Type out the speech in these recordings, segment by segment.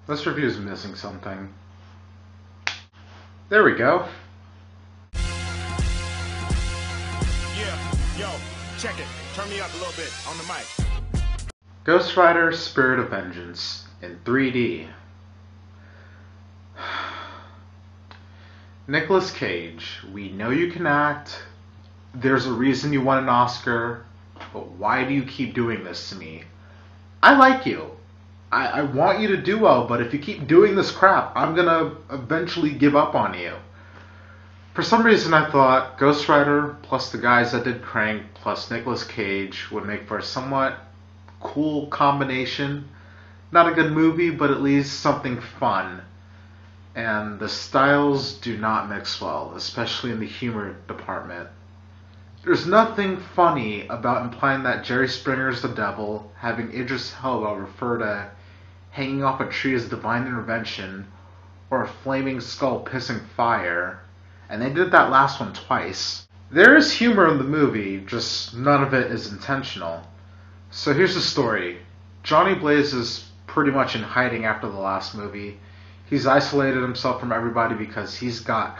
This review is missing something. There we go. Yeah, yo, check it. Turn me up a little bit on the mic. Ghost Rider Spirit of Vengeance in 3D. Nicolas Cage, we know you can act. There's a reason you won an Oscar, but why do you keep doing this to me? I like you. I want you to do well, but if you keep doing this crap, I'm gonna eventually give up on you. For some reason, I thought Ghost Rider plus the guys that did Crank plus Nicolas Cage would make for a somewhat cool combination. Not a good movie, but at least something fun. And the styles do not mix well, especially in the humor department. There's nothing funny about implying that Jerry Springer's the devil, having Idris Elba refer to hanging off a tree as divine intervention, or a flaming skull pissing fire, and they did that last one twice. There is humor in the movie, just none of it is intentional. So here's the story. Johnny Blaze is pretty much in hiding after the last movie. He's isolated himself from everybody because he's got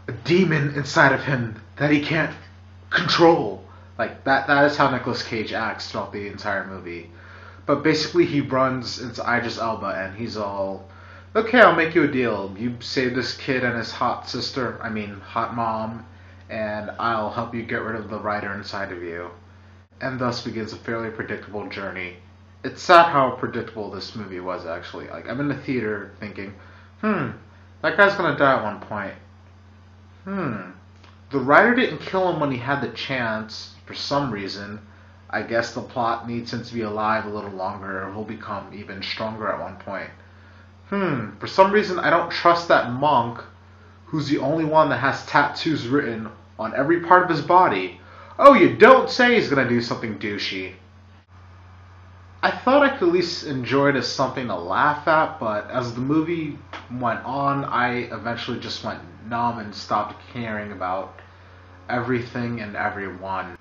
a demon inside of him that he can't control. Like, that is how Nicolas Cage acts throughout the entire movie. But basically he runs into Idris Elba and he's all, okay, I'll make you a deal. You save this kid and his hot mom, and I'll help you get rid of the writer inside of you. And thus begins a fairly predictable journey. It's sad how predictable this movie was, actually. Like, I'm in the theater thinking, that guy's gonna die at one point. The writer didn't kill him when he had the chance, for some reason. I guess the plot needs him to be alive a little longer, or he'll become even stronger at one point. For some reason I don't trust that monk, who's the only one that has tattoos written on every part of his body. Oh, you don't say he's gonna do something douchey. I thought I could at least enjoy it as something to laugh at, but as the movie went on, I eventually just went numb and stopped caring about everything and everyone.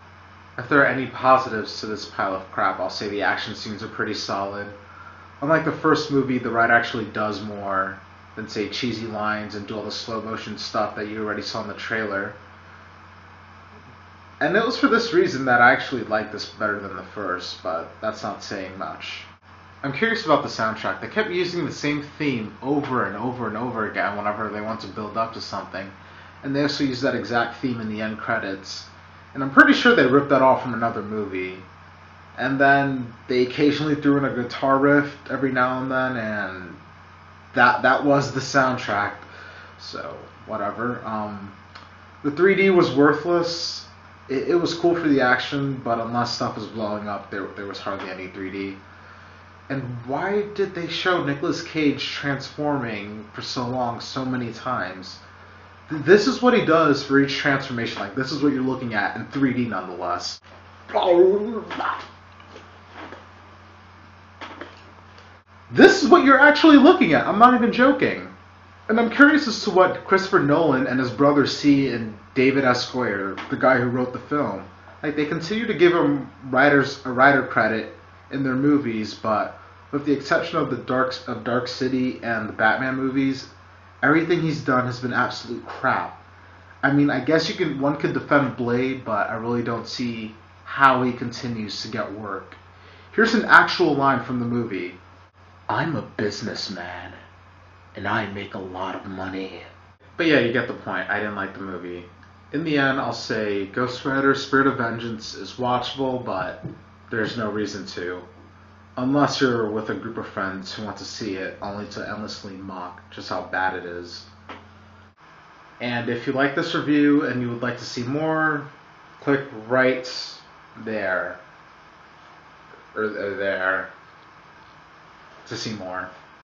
If there are any positives to this pile of crap, I'll say the action scenes are pretty solid. Unlike the first movie, the ride actually does more than say cheesy lines and do all the slow motion stuff that you already saw in the trailer. And it was for this reason that I actually like this better than the first, but that's not saying much. I'm curious about the soundtrack. They kept using the same theme over and over and over again whenever they want to build up to something. And they also use that exact theme in the end credits. And I'm pretty sure they ripped that off from another movie. And then they occasionally threw in a guitar riff every now and then, and that was the soundtrack. So, whatever. The 3D was worthless. It was cool for the action, but unless stuff was blowing up, there was hardly any 3D. And why did they show Nicolas Cage transforming for so long, so many times? This is what he does for each transformation. Like, this is what you're looking at in 3D nonetheless. This is what you're actually looking at. I'm not even joking. And I'm curious as to what Christopher Nolan and his brother see in David S. Goyer, the guy who wrote the film. Like, they continue to give him a writer credit in their movies, but with the exception of Dark City and the Batman movies, everything he's done has been absolute crap. I mean, I guess one could defend Blade, but I really don't see how he continues to get work. Here's an actual line from the movie. I'm a businessman, and I make a lot of money. But yeah, you get the point. I didn't like the movie. In the end, I'll say Ghost Rider Spirit of Vengeance is watchable, but there's no reason to. Unless you're with a group of friends who want to see it, only to endlessly mock just how bad it is. And if you like this review and you would like to see more, click right there. Or there. To see more.